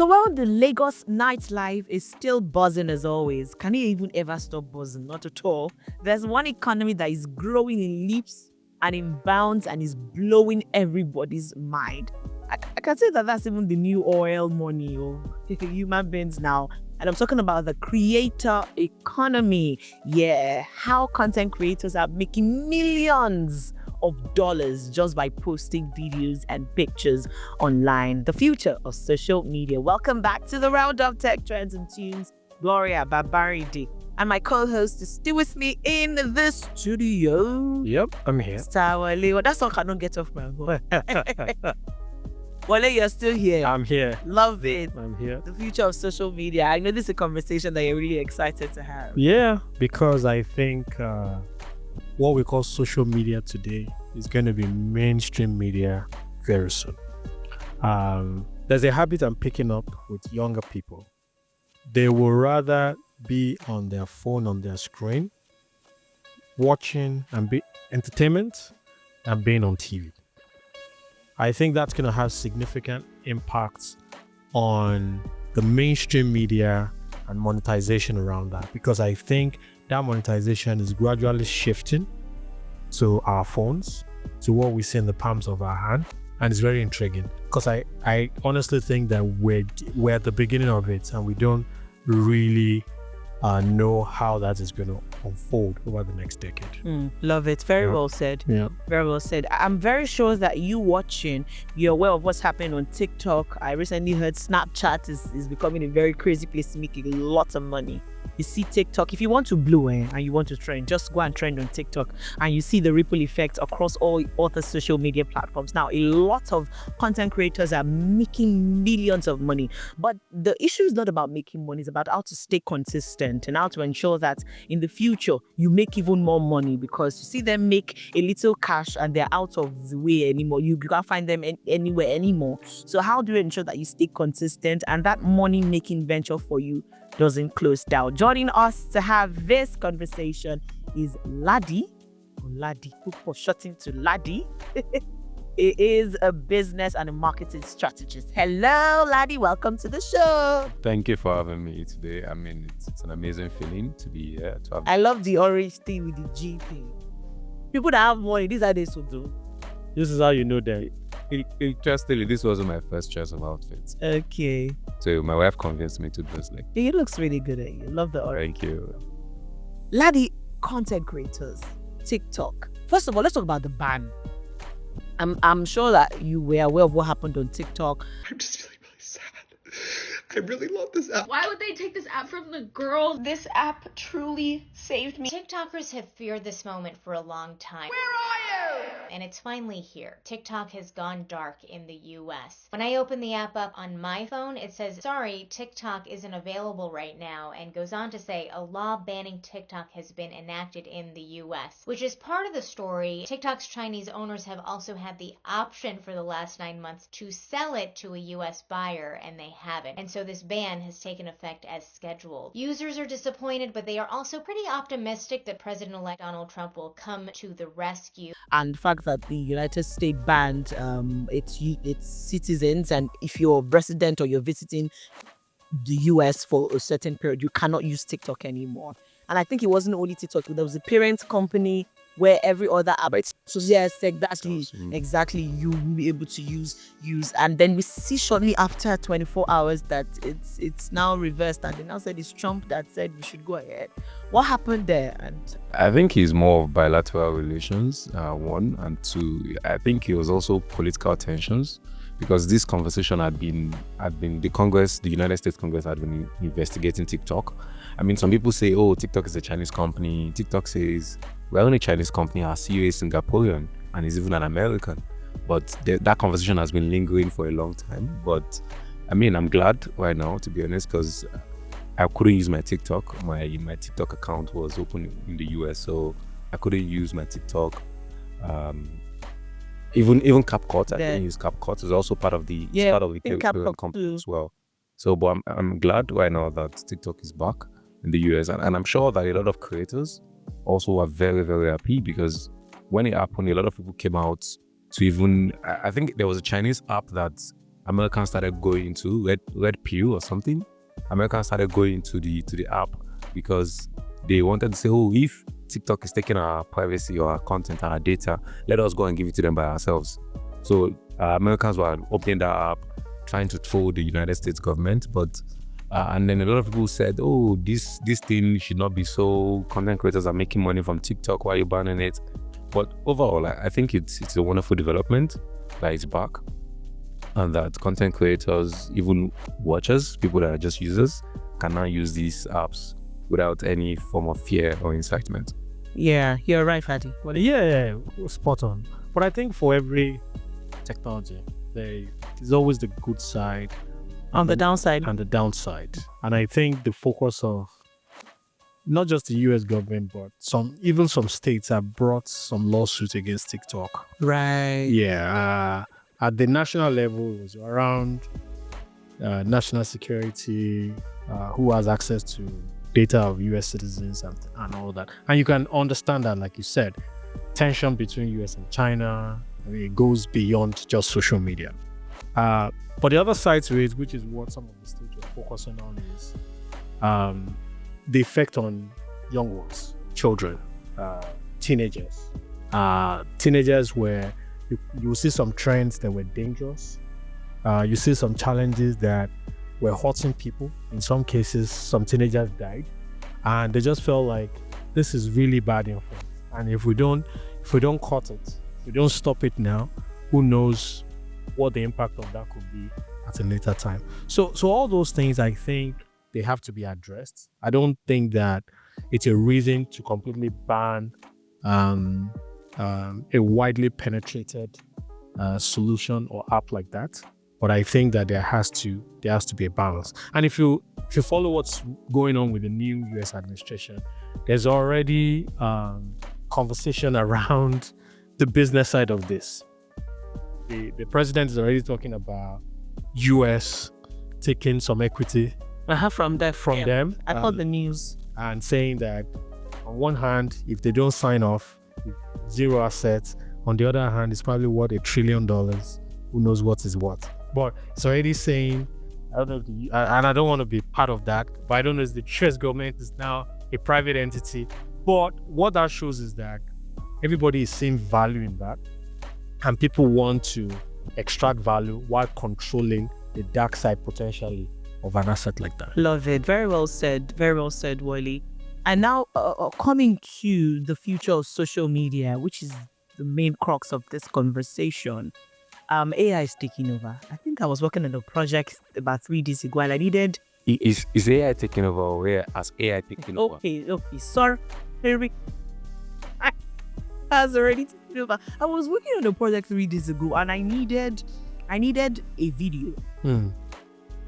So while the Lagos nightlife is still buzzing as always, can it even ever stop buzzing? Not at all. There's one economy that is growing in leaps and in bounds and is blowing everybody's mind. I can say that that's even the new oil money or human beings now. And I'm talking about the creator economy. Yeah, how content creators are making millions of dollars just by posting videos and pictures online. The future of social media. Welcome back to the Roundup Tech Trends and Tunes. Gloria Babaridi. And my co-host is still with me in the studio. Yep, I'm here. Wale. That song cannot get off my voice. Wale, you're still here. I'm here. Love it. I'm here. The future of social media. I know this is a conversation that you're really excited to have. Yeah, because I think what we call social media today is going to be mainstream media very soon. There's a habit I'm picking up with younger people. They will rather be on their phone, on their screen, watching and be entertainment than being on TV. I think that's going to have significant impacts on the mainstream media and monetization around that, because I think that monetization is gradually shifting to our phones, to what we see in the palms of our hand. And it's very intriguing because I honestly think that we're at the beginning of it and we don't really know how that is going to unfold over the next decade. Love it. Very well said. Yeah. Very well said. I'm very sure that you watching, you're aware of what's happening on TikTok. I recently heard Snapchat is becoming a very crazy place to make a lot of money. You see TikTok, if you want to blow and you want to trend, just go and trend on TikTok and you see the ripple effect across all other social media platforms. Now, a lot of content creators are making millions of money, but the issue is not about making money, it's about how to stay consistent and how to ensure that in the future you make even more money, because you see them make a little cash and they're out of the way anymore. You can't find them anywhere anymore. So how do you ensure that you stay consistent and that money making venture for you doesn't close down? Joining us to have this conversation is Ladi, people shorten to Ladi. He is a business and a marketing strategist. Hello, Ladi. Welcome to the show. Thank you for having me today. I mean, it's an amazing feeling to be here. I love the orange thing with the G thing. People that have money, these are they so do. This is how you know that. Interestingly, this wasn't my first choice of outfits. Okay. So my wife convinced me to dress like. It looks really good at you. Love the orange. Thank you. Ladi, content creators, TikTok. First of all, let's talk about the ban. I'm sure that you were aware of what happened on TikTok. I'm just feeling really sad. I really love this app. Why would they take this app from the girls? This app truly saved me. TikTokers have feared this moment for a long time. Where are you? And it's finally here. TikTok has gone dark in the US. When I open the app up on my phone, it says, sorry, TikTok isn't available right now, and goes on to say a law banning TikTok has been enacted in the US. Which is part of the story. TikTok's Chinese owners have also had the option for the last 9 months to sell it to a US buyer, and they haven't. And so this ban has taken effect as scheduled. Users are disappointed, but they are also pretty optimistic that President-elect Donald Trump will come to the rescue. And the fact that the United States banned its citizens, and if you're resident or you're visiting the US for a certain period, you cannot use TikTok anymore. And I think it wasn't only TikTok, there was a parent company where every other app. So yes, exactly, you will be able to use. And then we see shortly after 24 hours that it's now reversed, and they now said it's Trump that said we should go ahead. What happened there? And I think he's more of bilateral relations, one, and two, I think it was also political tensions, because this conversation had been the United States Congress had been investigating TikTok. I mean, some people say, oh, TikTok is a Chinese company. TikTok says, we're only a Chinese company. Our CEO is Singaporean and he's even an American. But that conversation has been lingering for a long time. But I mean, I'm glad right now, to be honest, because I couldn't use my TikTok. My TikTok account was open in the US, so I couldn't use my TikTok. Even CapCut, I think use CapCut is also part of the company as well. So, but I'm glad right now that TikTok is back in the US, and I'm sure that a lot of creators also are very, very happy, because when it happened, a lot of people came out to even, I think there was a Chinese app that Americans started going to Red Pill or something. Americans started going to the app because they wanted to say, oh, if TikTok is taking our privacy or our content, our data, let us go and give it to them by ourselves. So Americans were opening that app, trying to troll the United States government, but and then a lot of people said, oh, this thing should not be so. Content creators are making money from TikTok. Why are you banning it? But overall, I think it's a wonderful development that it's back, and that content creators, even watchers, people that are just users, can now use these apps without any form of fear or incitement. Yeah, you're right, Fatty. Well, yeah, spot on. But I think for every technology, there's always the good side On the downside. and the downside. And I think the focus of not just the US government, but even some states have brought some lawsuits against TikTok. Right. Yeah, at the national level, it was around national security, who has access to data of US citizens and all that. And you can understand that, like you said, tension between US and China, it goes beyond just social media. But the other side to it, which is what some of the states are focusing on, is the effect on young ones, children, teenagers. Teenagers where you see some trends that were dangerous. You see some challenges that were hurting people. In some cases, some teenagers died, and they just felt like this is really bad influence. And if we don't cut it, if we don't stop it now, who knows what the impact of that could be at a later time. So all those things, I think they have to be addressed. I don't think that it's a reason to completely ban a widely penetrated solution or app like that. But I think that there has to be a balance. And if you follow what's going on with the new US administration, there's already conversation around the business side of this. The president is already talking about US taking some equity From them. I thought the news. And saying that on one hand, if they don't sign off, zero assets. On the other hand, it's probably worth $1 trillion. Who knows what is what? But it's already saying, I don't know, and I don't want to be part of that, but I don't know if the US government is now a private entity. But what that shows is that everybody is seeing value in that, and people want to extract value while controlling the dark side potentially of an asset like that. Love it. Very well said, Wally. And now coming to the future of social media, which is the main crux of this conversation. AI is taking over. I think I was working on a project about 3 days ago, and I needed... Is AI taking over, or where has AI taken over? Okay, sorry. Has already taken over. I was working on a project 3 days ago, and I needed a video. And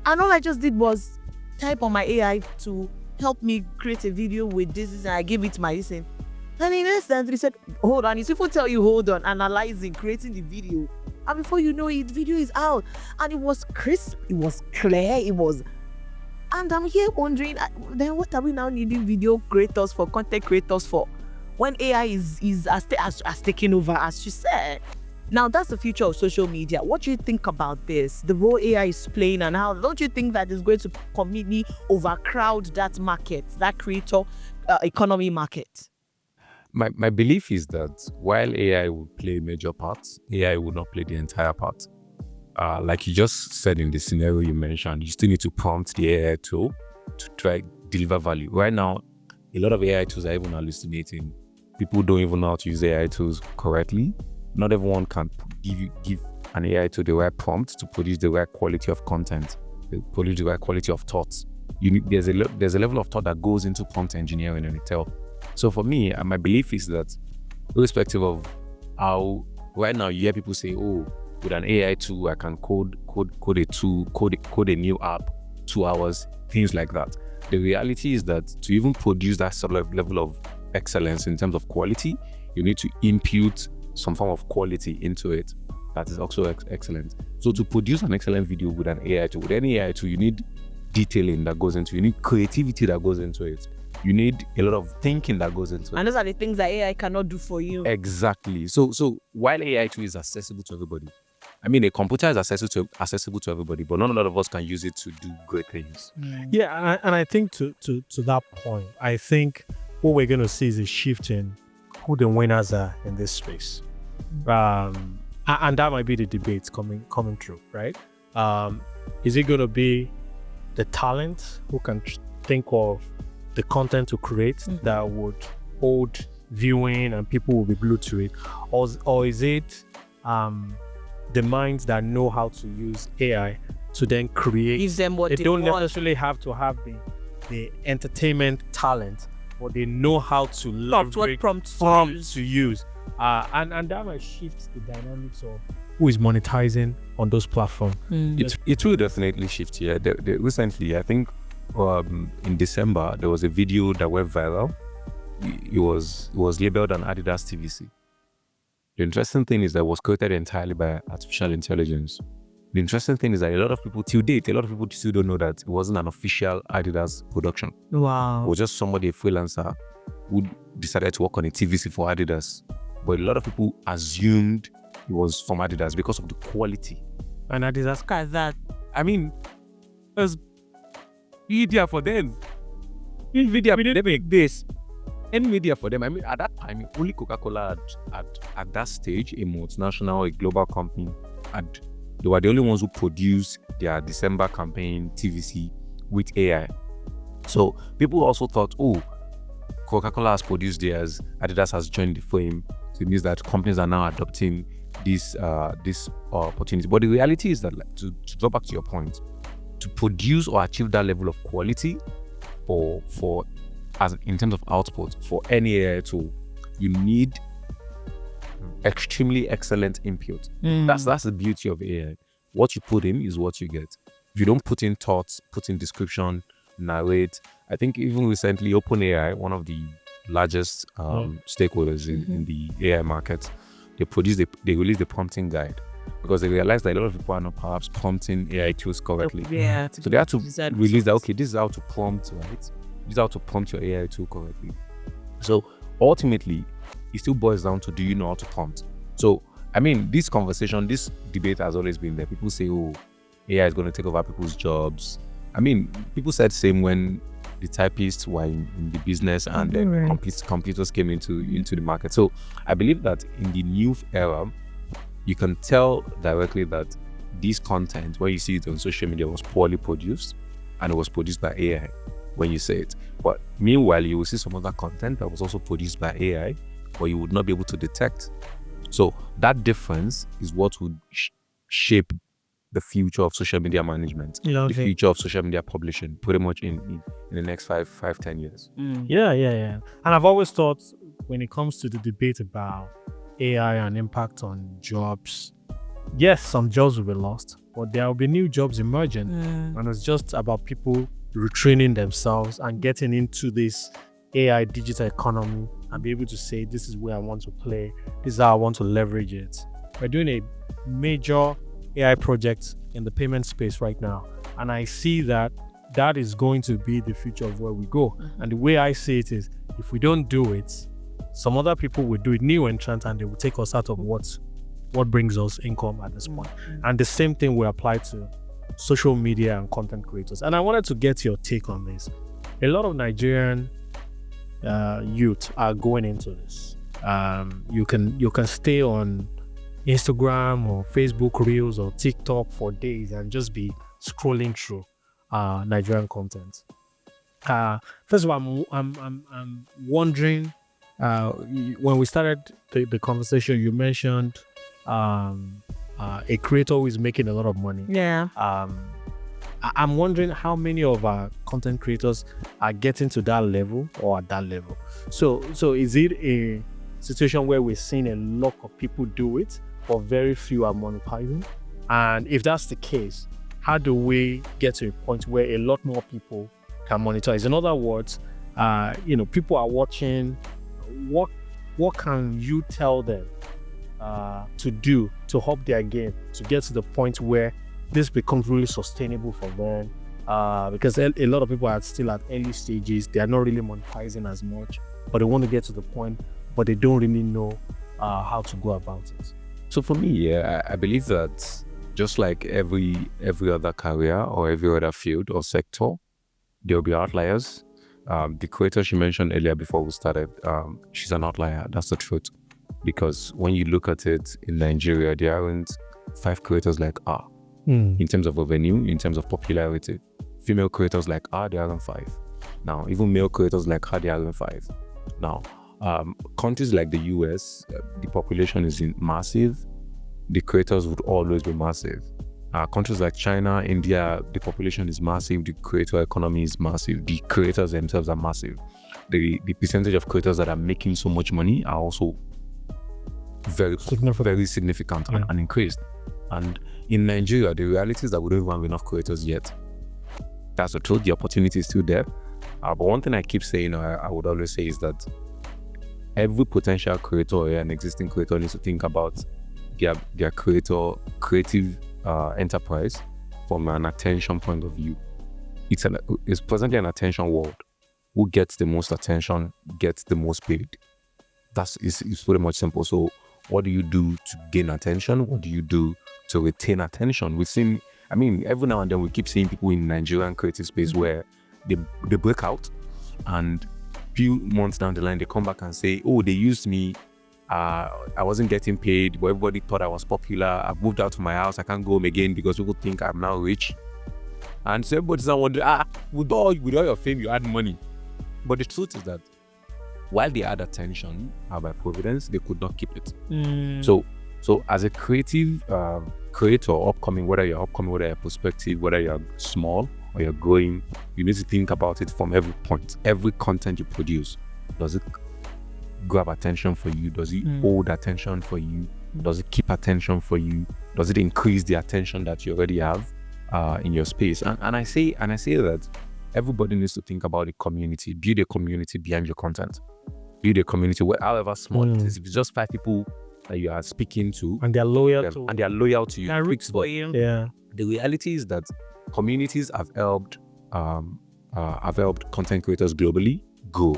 all I just did was type on my AI to help me create a video with this, and I gave it my listen. And in instantly said, hold on. It's if I tell you, hold on, analyzing, creating the video. And before you know it, video is out. And it was crisp, it was clear, and I'm here wondering, then what are we now needing video creators for, content creators for, when AI has taken over, as you said? Now, that's the future of social media. What do you think about this? The role AI is playing, and how don't you think that is going to completely overcrowd that market, that creator economy market? My belief is that while AI will play major parts, AI will not play the entire part. Like you just said in the scenario you mentioned, you still need to prompt the AI tool to try deliver value. Right now, a lot of AI tools are even hallucinating. People don't even know how to use AI tools correctly. Not everyone can give an AI tool the right prompt to produce the right quality of content, produce the right quality of thoughts. There's a level of thought that goes into prompt engineering in itself. So for me, my belief is that, irrespective of how right now you hear people say, "Oh, with an AI tool, I can code a new app, 2 hours," things like that. The reality is that to even produce that sort of level of excellence in terms of quality, you need to impute some form of quality into it that is also excellent. So to produce an excellent video with an AI tool, with any AI tool, you need detailing that goes into it. You need creativity that goes into it. You need a lot of thinking that goes into it. And those are the things that AI cannot do for you. Exactly. So while AI tool is accessible to everybody, I mean, a computer is accessible to everybody, but not a lot of us can use it to do great things. Yeah, and I think to that point, I think what we're going to see is a shift in who the winners are in this space. And that might be the debate coming through, right? Is it going to be the talent who can think of the content to create that would hold viewing and people will be glued to it, or is it the minds that know how to use AI to then create? Give them what they they don't want. necessarily have to have the entertainment talent, but they know how to leverage prompts to use. And that might shift the dynamics of who is monetizing on those platforms. It will definitely shift here. Recently, I think in December, there was a video that went viral. It was labeled an Adidas TVC. The interesting thing is that it was created entirely by artificial intelligence. The interesting thing is that a lot of people still don't know that it wasn't an official Adidas production. Wow. It was just somebody, a freelancer, who decided to work on a TVC for Adidas. But a lot of people assumed it was from Adidas because of the quality. And Adidas, Look at that. I mean, it was media for them. NVIDIA, we didn't make this. NVIDIA for them. I mean, at that time, only Coca-Cola had at that stage, a multinational, a global company, and they were the only ones who produced their December campaign TVC with AI. So people also thought, oh, Coca-Cola has produced theirs, Adidas has joined the frame. So it means that companies are now adopting this opportunity. But the reality is that, like, to go back to your point, to produce or achieve that level of quality for as in terms of output for any AI tool, you need extremely excellent input. That's the beauty of AI. What you put in is what you get. If you don't put in thoughts, put in description, narrate. I think even recently, OpenAI, one of the largest stakeholders in the AI market, they released the prompting guide because they realized that a lot of people are not perhaps prompting AI tools correctly. Yeah. So they had to release that, okay, this is how to prompt, right? This is how to prompt your AI tool correctly. So ultimately, it still boils down to, do you know how to prompt? So, I mean, this debate has always been there. People say, oh, AI is going to take over people's jobs. I mean, people said same when the typists were in the business and then computers came into the market. So I believe that in the new era, you can tell directly that this content, when you see it on social media, was poorly produced and it was produced by AI when you say it. But meanwhile, you will see some other content that was also produced by AI, but you would not be able to detect. So that difference is what would shape the future of social media management, future of social media publishing, pretty much in the next 5-10 years. Yeah. And I've always thought, when it comes to the debate about AI and impact on jobs, yes, some jobs will be lost, but there will be new jobs emerging. And it's just about people retraining themselves and getting into this AI digital economy and be able to say, this is where I want to play, this is how I want to leverage it. We're doing a major AI project in the payment space right now, and I see that is going to be the future of where we go. And the way I see it is, if we don't do it, some other people will do it, new entrants, and they will take us out of what brings us income at this point. And the same thing will apply to social media and content creators. And I wanted to get your take on this. A lot of Nigerian youth are going into this. You can stay on Instagram or Facebook Reels or TikTok for days and just be scrolling through Nigerian content. First of all, I'm wondering, when we started the conversation, you mentioned a creator who is making a lot of money. Yeah. I'm wondering how many of our content creators are getting to that level or at that level. So is it a situation where we're seeing a lot of people do it, but very few are monetizing? And if that's the case, how do we get to a point where a lot more people can monetize? In other words, people are watching. What can you tell them to do to up their game to get to the point where this becomes really sustainable for them? Because a lot of people are still at early stages. They are not really monetizing as much, but they want to get to the point, but they don't really know how to go about it. So for me, yeah, I believe that just like every other career or every other field or sector, there will be outliers. The creator she mentioned earlier before we started, she's an outlier. That's the truth. Because when you look at it in Nigeria, there aren't 5 creators like her in terms of revenue, in terms of popularity. Female creators like her, there aren't 5. Now, even male creators like her, there aren't 5. Now, countries like the US, the population is massive. The creators would always be massive. Countries like China, India, the population is massive. The creator economy is massive. The creators themselves are massive. The percentage of creators that are making so much money are also very significant and increased. And in Nigeria, the reality is that we don't have enough creators yet. That's the truth. The opportunity is still there. But one thing I keep saying, I would always say, is every potential creator or an existing creator needs to think about their creative enterprise from an attention point of view. It's presently an attention world. Who gets the most attention gets the most paid. It's pretty much simple. So what do you do to gain attention? What do you do to retain attention? We've seen, every now and then we keep seeing people in Nigerian creative space where they break out, and few months down the line they come back and say, oh, they used me, I wasn't getting paid, but everybody thought I was popular. I've moved out of my house, I can't go home again because people think I'm now rich. And so everybody's now wondering, with all your fame you had money. But the truth is that while they had attention, by providence, they could not keep it. So as a creative creator, whether you're prospective, whether you're small or you're growing, you need to think about it from every point. Every content you produce, does it grab attention for you? Does it hold attention for you? Does it keep attention for you? Does it increase the attention that you already have in your space? And I say that everybody needs to think about the community. Build a community behind your content. Build a community, however small it is. If it's just 5 people that you are speaking to, and they're loyal to you, and roots for you. Yeah. The reality is that communities have helped content creators globally grow.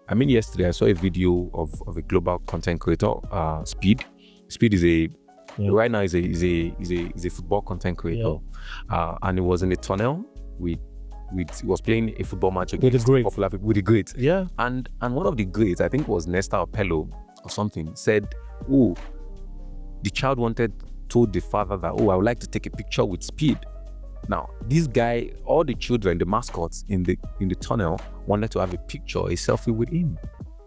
Yesterday I saw a video of a global content creator, Speed. Speed is right now is a football content creator, and it was in a tunnel he was playing a football match against popular people with the greats. Yeah. And one of the greats, I think it was Nesta Opello or something, said, oh, the child told the father that, oh, I would like to take a picture with Speed. Now, this guy, all the children, the mascots in the tunnel wanted to have a picture, a selfie with him.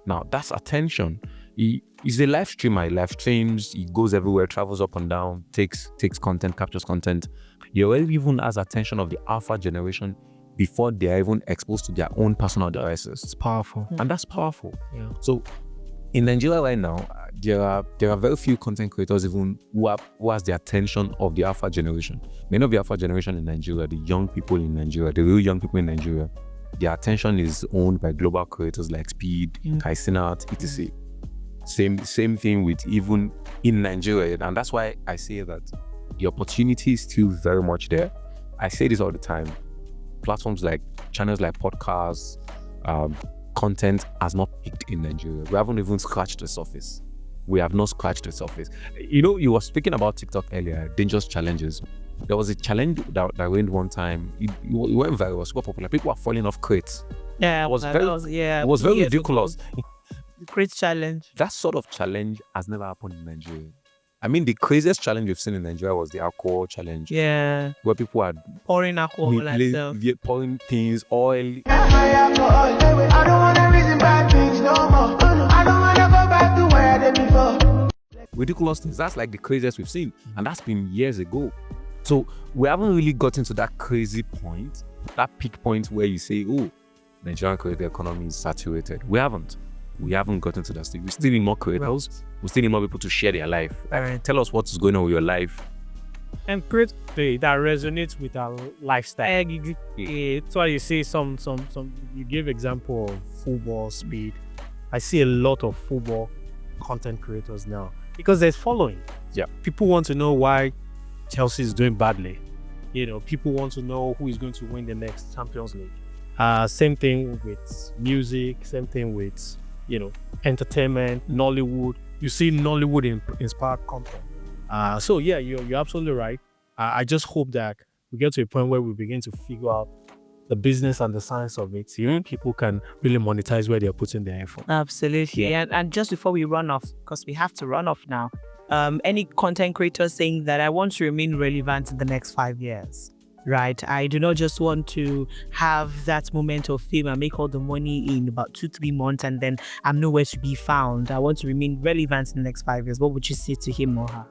Now, that's attention. He's a live streamer. He live streams, he goes everywhere, travels up and down, takes content, captures content. He already even has attention of the alpha generation before they are even exposed to their own personal devices. It's powerful. And that's powerful. Yeah. So in Nigeria right now, there are very few content creators even who has the attention of the alpha generation. Many of the alpha generation in Nigeria, the young people in Nigeria, the real young people in Nigeria, their attention is owned by global creators like Speed, Kaisinat, etc. Same thing with even in Nigeria. And that's why I say that the opportunity is still very much there. I say this all the time. Platforms like channels like podcasts, content has not peaked in Nigeria. We haven't even scratched the surface. We have not scratched the surface. You were speaking about TikTok earlier, dangerous challenges. There was a challenge that went one time. It went viral, super popular. People were falling off crates. Yeah, it was very ridiculous. Crate challenge. That sort of challenge has never happened in Nigeria. The craziest challenge we've seen in Nigeria was the alcohol challenge. Yeah. Where people are pouring alcohol pouring things, oil. I don't want to reason bad things no more. I don't want to go back to where I did before. Ridiculous things. That's like the craziest we've seen. And that's been years ago. So we haven't really gotten to that crazy point, that peak point where you say, oh, Nigerian creator economy is saturated. We haven't gotten to that stage. We still need more creators. We still need more people to share their life. Tell us what's going on with your life. And create that resonates with our lifestyle. That's why you see some you give example of football, Speed. I see a lot of football content creators now because there's following. Yeah. People want to know why Chelsea is doing badly. People want to know who is going to win the next Champions League. Same thing with music, same thing with entertainment, Nollywood. You see Nollywood inspired content. So yeah, you're absolutely right. I just hope that we get to a point where we begin to figure out the business and the science of it. Even people can really monetize where they're putting their effort. Absolutely. Yeah. And just before we run off, because we have to run off now, any content creators saying that I want to remain relevant in the next 5 years, right? I do not just want to have that moment of fame and make all the money in about 2-3 months and then I'm nowhere to be found. I want to remain relevant in the next 5 years. What would you say to him or her?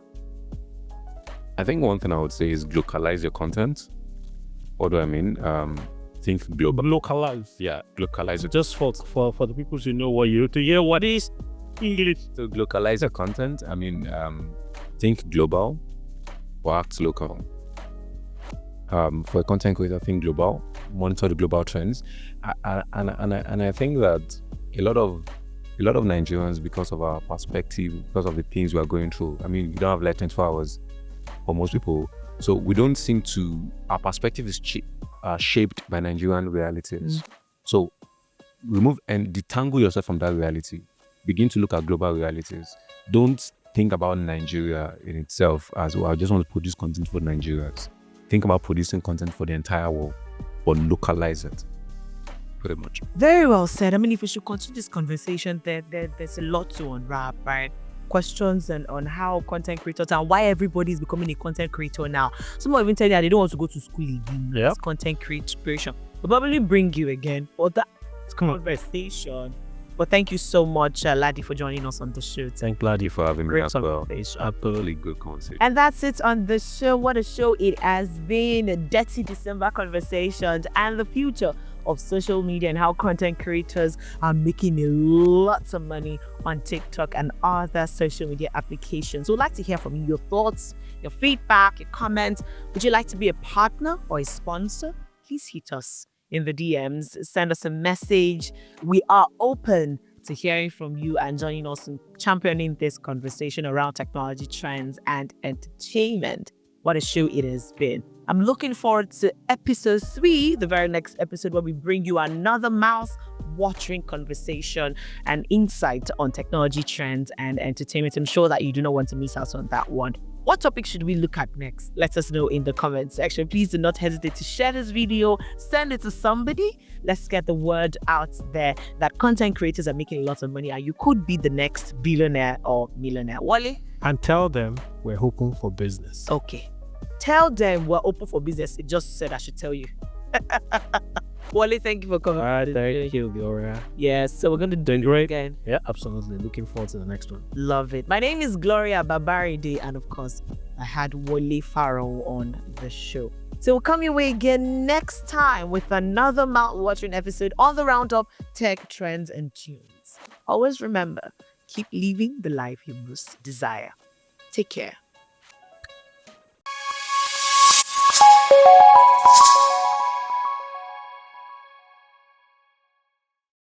I think one thing I would say is localize your content. What do I mean? Think global. Localize. Yeah, localize it. Just for the people to know to hear what is English. To localize your content, I mean, think global or act local. For a content creator, think global, monitor the global trends, and I think that a lot of Nigerians, because of our perspective, because of the things we are going through. I mean, you don't have like 24 hours for most people, so we don't seem to. Our perspective is shaped by Nigerian realities. So remove and detangle yourself from that reality. Begin to look at global realities. Don't think about Nigeria in itself as well. I just want to produce content for Nigerians. Think about producing content for the entire world, but localize it. Pretty much. Very well said. I mean, if we should continue this conversation, there's a lot to unwrap, right? Questions and on how content creators and why everybody is becoming a content creator now. Some will even tell you that they don't want to go to school again. Yeah. It's content creation. We'll probably bring you again for that conversation. But thank you so much, Ladi, for joining us on the show. Thank Ladi for having me Great as well. conversation. Absolutely good conversation. And that's it on the show. What a show it has been. Dirty December conversations and the future of social media and how content creators are making lots of money on TikTok and other social media applications. So we'd like to hear from you, your thoughts, your feedback, your comments. Would you like to be a partner or a sponsor? Please hit us in the DMs. Send us a message. We are open to hearing from you and joining us in championing this conversation around technology trends and entertainment. What a show it has been. I'm looking forward to episode 3, the very next episode, where we bring you another mouth-watering conversation and insight on technology trends and entertainment. I'm sure that you do not want to miss out on that one. What topic should we look at next? Let us know in the comment section. Please do not hesitate to share this video. Send it to somebody. Let's get the word out there that content creators are making lots of money and you could be the next billionaire or millionaire. Wale? And tell them we're open for business. Okay. Tell them we're open for business. It just said I should tell you. Wale, thank you for coming. Thank you, Gloria. Yes, so we're going to do it Great. again. Yeah, absolutely. Looking forward to the next one. Love it. My name is Gloria Babaride, and of course, I had Wale Farrow on the show. So we'll come your way again next time with another mouth-watering episode on the Roundup Tech Trends and Tunes. Always remember, keep living the life you most desire. Take care.